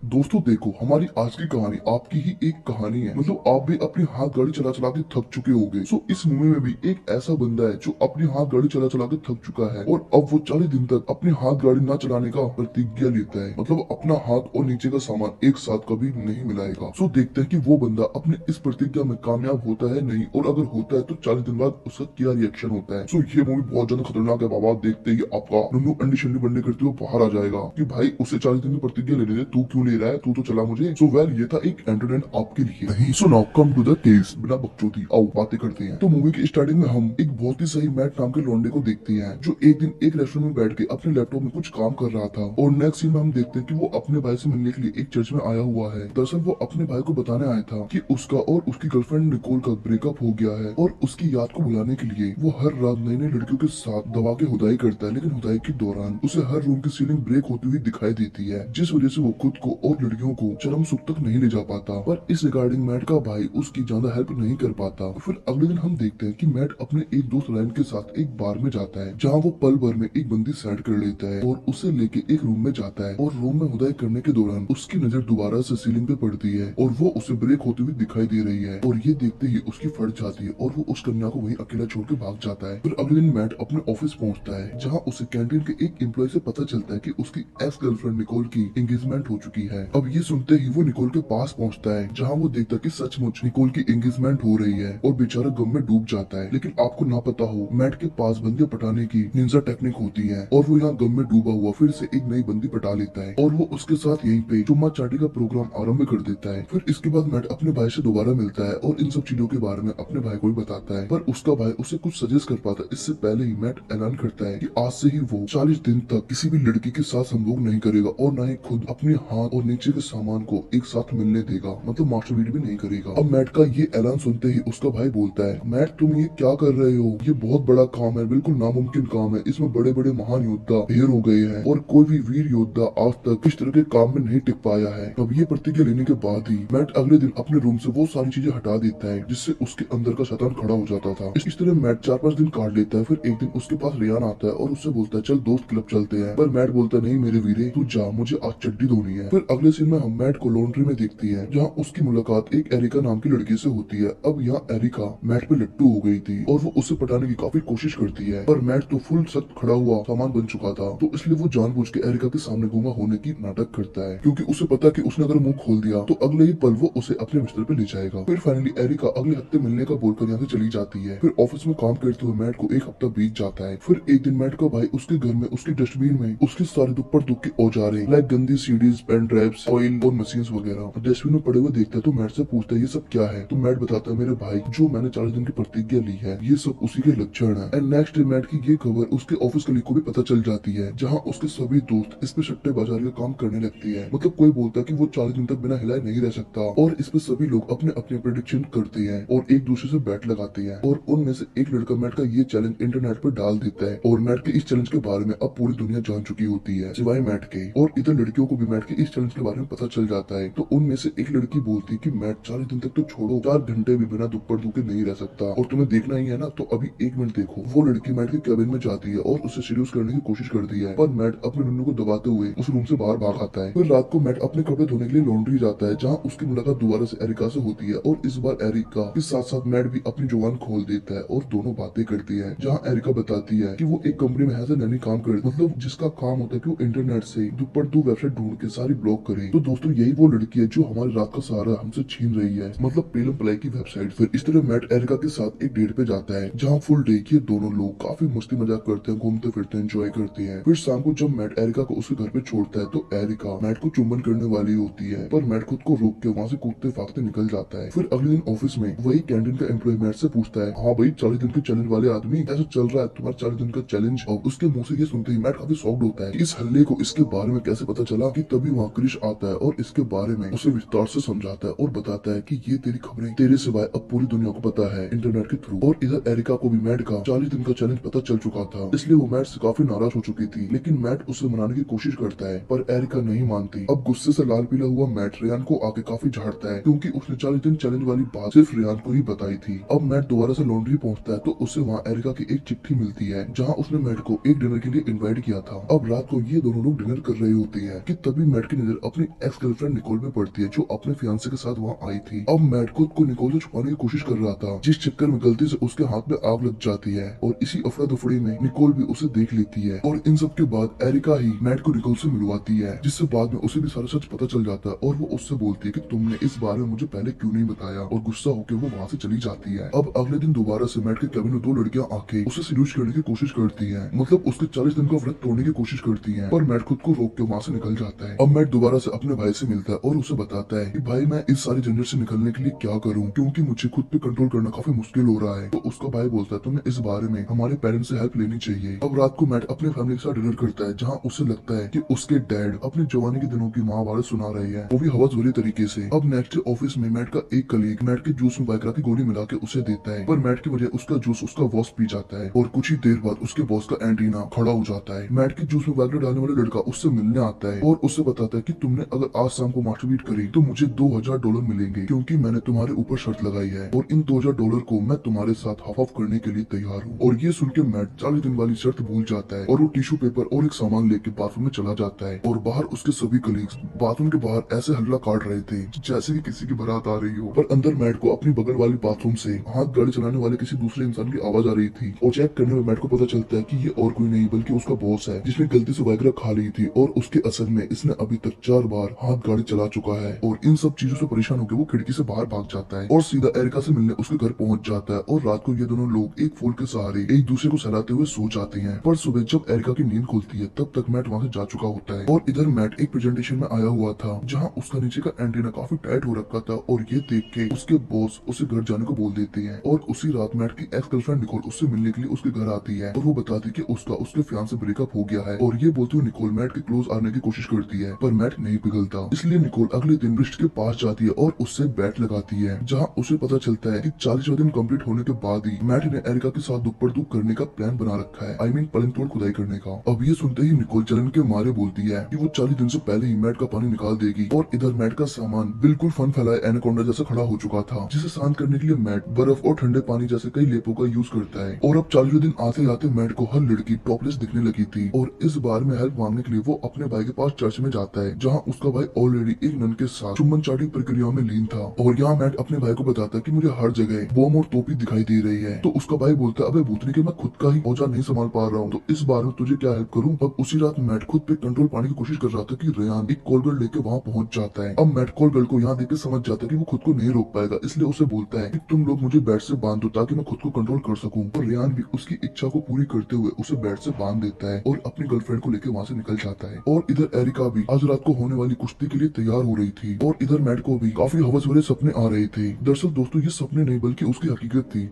दोस्तों देखो, हमारी आज की कहानी आपकी ही एक कहानी है। मतलब आप भी अपने हाथ गाड़ी चला चला के थक चुके होंगे। सो इस मूवी में भी एक ऐसा बंदा है जो अपने हाथ गाड़ी चला चला के थक चुका है और अब वो 40 दिन तक अपने हाथ गाड़ी ना चलाने का प्रतिज्ञा लेता है। मतलब अपना हाथ और नीचे का सामान एक साथ कभी नहीं मिलाएगा। सो देखते हैं कि वो बंदा अपने इस प्रतिज्ञा में कामयाब होता है नहीं, और अगर होता है तो 40 दिन बाद उसका क्या रिएक्शन होता है। सो ये मूवी बहुत ज्यादा खतरनाक है बाबा। देखते ही आपका नुन्नू अंडी शंडी बंडे करते हुए बाहर आ जाएगा कि भाई उसे 40 दिन की प्रतिज्ञा लेने दे, तू क्यों ले रहा है, तू तो चला मुझे। सो वेल ये था एक एंटरटेनमेंट आपके लिए। नहीं so now come to the case, बिना बकचोदी आओ बातें करते हैं। तो मूवी की स्टार्टिंग में हम एक बहुत ही सही मैट नाम के लौंडे को देखते हैं जो एक दिन एक रेस्टोरेंट में बैठ के अपने लैपटॉप में कुछ काम कर रहा था। और नेक्स्ट सीन में हम देखते हैं कि वो अपने भाई से मिलने के लिए एक चर्च में आया हुआ है। दरअसल वो अपने भाई को बताने आया था कि उसका और उसकी गर्लफ्रेंड निकोल का ब्रेकअप हो गया है और उसकी याद को भुलाने के लिए वो हर रात नई नई लड़कियों के साथ दबा के खुदाई करता है। लेकिन खुदाई के दौरान उसे हर रूम की सीलिंग ब्रेक होती हुई दिखाई देती है, जिस वजह से वो खुद को और लड़कियों को चरम सुख तक नहीं ले जा पाता। पर इस रिगार्डिंग मैट का भाई उसकी ज्यादा हेल्प नहीं कर पाता। फिर अगले दिन हम देखते हैं कि मैट अपने एक दोस्त रायन के साथ एक बार में जाता है जहाँ वो पल भर में एक बंदी सेट कर लेता है और उसे लेके एक रूम में जाता है। और रूम में खुदाई करने के दौरान उसकी नजर दोबारा से सीलिंग पे पड़ती है और वो उसे ब्रेक होती हुई दिखाई दे रही है। और ये देखते ही उसकी फट जाती है और वो उस कन्या को वहीं अकेला छोड़ के भाग जाता है। फिर अगले दिन मैट अपने ऑफिस पहुंचता है जहाँ उसे कैंटीन के एक एम्प्लॉय से पता चलता है कि उसकी एक्स गर्लफ्रेंड निकोल की एंगेजमेंट हो चुकी है। अब ये सुनते ही वो निकोल के पास पहुंचता है जहाँ वो देखता है कि सचमुच निकोल की एंगेजमेंट हो रही है और बेचारा गम में डूब जाता है। लेकिन आपको ना पता हो, मैट के पास बंदियां पटाने की निंजा टेक्निक होती है और वो यहाँ गम में डूबा हुआ फिर से एक नई बंदी पटा लेता है और वो उसके साथ यहीं पे चुम्मा चाटी का प्रोग्राम आरंभ कर देता है। फिर इसके बाद मैट अपने भाई से दोबारा मिलता है और इन सब चीजों के बारे में अपने भाई को भी बताता है। पर उसका भाई उसे कुछ सजेस्ट कर पाता है इससे पहले ही मैट ऐलान करता है कि आज से ही वो 40 दिन तक किसी भी लड़की के साथ संभोग नहीं करेगा और न ही खुद अपने हाथ और नीचे के सामान को एक साथ मिलने देगा। मतलब मास्टरबीट भी नहीं करेगा। अब मैट का ये ऐलान सुनते ही उसका भाई बोलता है, मैट तुम ये क्या कर रहे हो, ये बहुत बड़ा काम है, बिल्कुल नामुमकिन काम है, इसमें बड़े बड़े महान योद्धा ढेर हो गए हैं और कोई भी वीर योद्धा आज तक इस तरह के काम में नहीं टिक पाया है। अब ये प्रतिज्ञा लेने के बाद ही मैट अगले दिन अपने रूम से वो सारी चीजें हटा देता है जिससे उसके अंदर का शैतान खड़ा हो जाता था। इस तरह मैट 4-5 दिन काट लेता है। फिर एक दिन उसके पास रियान आता है और उससे बोलता है चल दोस्त क्लब चलते हैं। पर मैट बोलता है नहीं मेरे वीरे, तू जा, मुझे आज चड्डी धोनी है। फिर अगले सीन में हम मैट को लॉन्ड्री में देखती है जहाँ उसकी मुलाकात एक एरिका नाम की लड़की से होती है। अब यहाँ एरिका मैट पे लट्टू हो गई थी और वो उसे पटाने की काफी कोशिश करती है, पर मैट तो फुल सख्त खड़ा हुआ सामान बन चुका था। तो इसलिए वो जानबूझ के एरिका के सामने गूंगा होने की नाटक करता है क्योंकि उसे पता है कि उसने अगर मुंह खोल दिया तो अगले ही पल वो उसे अपने बिस्तर पे ले जाएगा। फिर फाइनली एरिका अगले हफ्ते मिलने का बोलकर यहाँ से चली जाती है। फिर ऑफिस में काम करते हुए मैट को एक हफ्ता बीत जाता है। फिर एक दिन मैट का भाई उसके घर में उसके डस्टबिन में उसके सारे दुख के औजारे लाइक गंदी सीडीज, पेन ड्राइव्स, ऑयल और मशीन वगैरह डस्टबिन में पड़े हुए देखता है। तो मैट से पूछता है ये सब क्या है। तो मैट बताता है मेरे भाई, जो मैंने 40 दिन की प्रतिज्ञा ली है ये सब उसी के लक्षण है। एंड नेक्स्ट डे मैट की ये खबर उसके ऑफिस कलीग को भी पता चल जाती है जहाँ उसके सभी दोस्त इस पे सट्टे बाजारी का काम करने लगती है। मतलब कोई बोलता है कि वो 40 दिन तक बिना हिलाए नहीं रह सकता और इस पे सभी लोग अपने अपने प्रेडिक्शन करते हैं और एक दूसरे से बैट लगाते हैं। और उनमें से एक लड़का मैट का ये चैलेंज इंटरनेट पर डाल देता है और मैट के इस चैलेंज के बारे में अब पूरी दुनिया जान चुकी होती है सिवाय मैट के। और इधर लड़कियों को भी मैट के इस चैलेंज के बारे में पता चल जाता है। तो उनमें से एक लड़की बोलती है कि मैट 40 दिन तक तो छोड़ो, 4 घंटे भी बिना दुपड़ दुखे नहीं रह सकता और तुम्हें देखना ही है ना तो अभी 1 मिनट देखो। वो लड़की मैट के कैबिन में जाती है और उसे सीड्यूस करने की कोशिश करती है, पर मैट अपने नुन्नू को दबाते हुए उस रूम से बाहर भाग आता है। फिर रात को मैट अपने कपड़े धोने के लिए लॉन्ड्री जाता है जहाँ उसकी मुलाकात दोबारा से एरिका से होती है। और इस बार एरिका के साथ साथ मैट भी अपनी जुबान खोल देता है और दोनों बातें करती है जहाँ एरिका बताती है कि वो एक कंपनी में एज ए नैनी काम कर, मतलब जिसका काम होता है कि वो इंटरनेट से दुपड़ दो वेबसाइट ढूंढ के सारी ब्लॉक करे। तो दोस्तों यही वो लड़की है जो हमारी रात का सहारा हमसे छीन रही है, मतलब पेलम पलाई की वेबसाइट। फिर इस तरह मैट एरिका के साथ एक डेट पे जाता है जहाँ फुल डे ये दोनों लोग काफी मस्ती मजाक करते हैं, घूमते फिरते हैं, एंजॉय करते हैं। फिर शाम को जब मैट एरिका को उसके घर पे छोड़ता है तो एरिका मैट को चुंबन करने वाली होती है, पर मैट खुद को रोक के वहाँ से कूदते फागते निकल जाता है। फिर अगले दिन ऑफिस में वही कैंटीन का एम्प्लॉय मैट से पूछता है, हाँ भाई 40 दिन के चैलेंज वाले आदमी ऐसा चल रहा है तुम्हारा 40 दिन का चैलेंज। और उसके मुंह से ये सुनते ही मैट काफी शॉक्ड होता है कि इस हल्ले को इसके बारे में कैसे पता चला। कि तभी वहाँ क्रिश आता है और इसके बारे में उसे विस्तार से समझाता है और बताता है कि ये तेरी खबरें तेरे सिवाय अब पूरी दुनिया को पता है इंटरनेट के थ्रू। और इधर एरिका को भी मैट का 40 दिन का चैलेंज पता चल चुका था, इसलिए वो मैट से काफी नाराज हो चुकी थी। लेकिन मैट उसे मनाने की कोशिश करता है पर एरिका नहीं मानती। अब गुस्से से लाल पीला हुआ मैट रियान को आके काफी झाड़ता है क्योंकि उसने 40 दिन चैलेंज वाली बात सिर्फ रियान को ही बताई थी। अब मैट दोबारा से लॉन्ड्री पहुंचता है तो उसे वहाँ एरिका की एक चिट्ठी मिलती है जहाँ उसने मैट को एक डिनर के लिए इनवाइट किया था। अब रात को ये दोनों लोग डिनर कर रहे होते हैं कि तभी मैट की नजर नजर अपनी एक्स गर्लफ्रेंड निकोल में पड़ती है जो अपने फियांसे के साथ वहाँ आई थी। अब मैट खुद को निकोल से छुपाने की कोशिश कर रहा था, जिस चक्कर में गलती से उसके हाथ में आग लग जाती है और इसी अफरा दफड़ी में निकोल भी उसे देख लेती है। और इन सब के बाद एरिका ही मैट को निकोल से मिलवाती है, जिससे बाद में उसे भी सारा सच पता चल जाता है और वो उससे बोलती है कि तुमने इस बारे में मुझे पहले क्यों नहीं बताया, और गुस्सा होकर वो वहाँ से चली जाती है। अब अगले दिन दोबारा से मैट के कैबिन में दो लड़कियां आके उसे सीड्यूस करने की कोशिश करती है, मतलब उसके 40 दिन का व्रत तोड़ने की कोशिश करती है, पर मैट खुद को रोक के वहाँ से निकल जाता है। अब मैट दोबारा से अपने भाई से मिलता है और उसे बताता है कि भाई मैं इस सारी झंझट से निकलने के लिए क्या करूँ, क्योंकि मुझे खुद पे कंट्रोल करना काफी मुश्किल हो रहा है। तो उसका भाई बोलता है तुम्हें इस बारे में हमारे पेरेंट्स से हेल्प लेनी चाहिए। अब रात को मैट अपने फैमिली के साथ डिनर करता है, जहाँ उसे लगता है कि उसके डैड अपने जवानी के दिनों की महाभारत सुना रहे हैं, वो भी हवस भरी तरीके से। अब नेक्स्ट डे ऑफिस में मैट का एक कलीग मैट के जूस में वाइग्रा की गोली मिला के उसे देता है, पर मैट की वजह उसका जूस उसका बॉस पी जाता है और कुछ ही देर बाद उसके बॉस का एंटीना खड़ा हो जाता है। मैट के जूस में वाइग्रा डालने वाला लड़का उससे मिलने आता है और उससे बताता है कि तुमने अगर आज शाम को मास्टरबीट करी तो मुझे $2000 मिलेंगे, क्योंकि मैंने तुम्हारे ऊपर शर्त लगाई है और इन $2000 को मैं तुम्हारे साथ हाफ ऑफ करने के लिए तैयार हूँ। और ये सुन के मैट 40 दिन वाली शर्त भूल जाता है और वो टिश्यू पेपर और एक सामान लेके बाथरूम में चला जाता है। और बाहर उसके सभी कलीग्स बाथरूम के बाहर ऐसे हल्ला काट रहे थे जैसे कि किसी की बारात आ रही हो, पर अंदर मैट को अपनी बगल वाली बाथरूम से हाथ गाड़ी चलाने वाले किसी दूसरे इंसान की आवाज आ रही थी। और चेक करने में मैट को पता चलता है कि ये और कोई नहीं बल्कि उसका बॉस है, जिसने गलती से वाइग्रा खा ली थी और उसके असर में इसने अभी तक 4 बार हाथ गाड़ी चला चुका है। और इन सब चीजों से परेशान होकर वो खिड़की से बाहर भाग जाता है और सीधा एरिका से मिलने उसके घर पहुंच जाता है। और रात को ये दोनों लोग एक फूल के सहारे एक दूसरे को सहलाते हुए सो जाते हैं। पर सुबह जब एरिका की नींद खुलती है तब तक मैट वहाँ से जा चुका होता है। और इधर मैट एक प्रेजेंटेशन में आया हुआ था, जहाँ उसका नीचे का एंटीना काफी टाइट हो रखा था और ये देख के उसके बॉस उसे घर जाने को बोल देते हैं। और उसी रात मैट की एक्स गर्लफ्रेंड निकोल उससे मिलने के लिए उसके घर आती है और वो बताती कि उसका उसके फियांसे से ब्रेकअप हो गया है। और ये बोलते हुए निकोल मैट के क्लोज आने की कोशिश करती है, पर मैट नहीं पिघलता। इसलिए निकोल अगले दिन ब्रिस्ट के पास जाती है और उससे बैट लगाती है, जहाँ उसे पता चलता है कि 40 दिन कंप्लीट होने के बाद ही मैट ने एरिका के साथ दुख पर दुख करने का प्लान बना रखा है, आई मीन पलंग तोड़ खुदाई करने का। अब ये सुनते ही निकोल जलन के मारे बोलती है कि वो 40 दिन से पहले ही मैट का पानी निकाल देगी। और इधर मैट का सामान बिल्कुल फन फैलाए एनाकोंडा जैसा खड़ा हो चुका था, जिसे शांत करने के लिए मैट बर्फ और ठंडे पानी जैसे कई लेपों का यूज करता है। और अब 40 दिन आते आते मैट को हर लड़की टॉपलेस दिखने लगी थी और इस बार में हेल्प मांगने के लिए वो अपने भाई के पास चर्च में जाता है, जहाँ उसका भाई ऑलरेडी एक नन के साथ चुम्बन चाटी प्रक्रिया में लीन था। और यहाँ मैट अपने भाई को बताता है कि मुझे हर जगह बॉम्ब और टोपी दिखाई दे रही है। तो उसका भाई बोलता है अबे भूतनी के मैं खुद का ही औजार नहीं संभाल पा रहा हूँ, तो इस बार में तुझे क्या हेल्प करूँ। अब उसी रात मैट खुद पे कंट्रोल पाने की कोशिश कर रहा था कि रेयान एक कॉल गर्ल लेके वहाँ पहुंच जाता है। अब मैट कॉल गर्ल को यहाँ देख के समझ जाता है कि वो खुद को नहीं रोक पाएगा, इसलिए उसे बोलता है कि तुम लोग मुझे बेड से बांध दो ताकि मैं खुद को कंट्रोल कर सकूं। और रेयान भी उसकी इच्छा को पूरी करते हुए उसे बेड से बांध देता है और अपनी गर्लफ्रेंड को लेकर वहाँ से निकल जाता है। और इधर एरिका भी आज रात को होने वाली कुश्ती के लिए तैयार हो रही थी और इधर मैट को भी काफी हवस भरे सपने आ रहे थे। दरअसल दोस्तों ये सपने नहीं बल्कि उसकी हकीकत थी।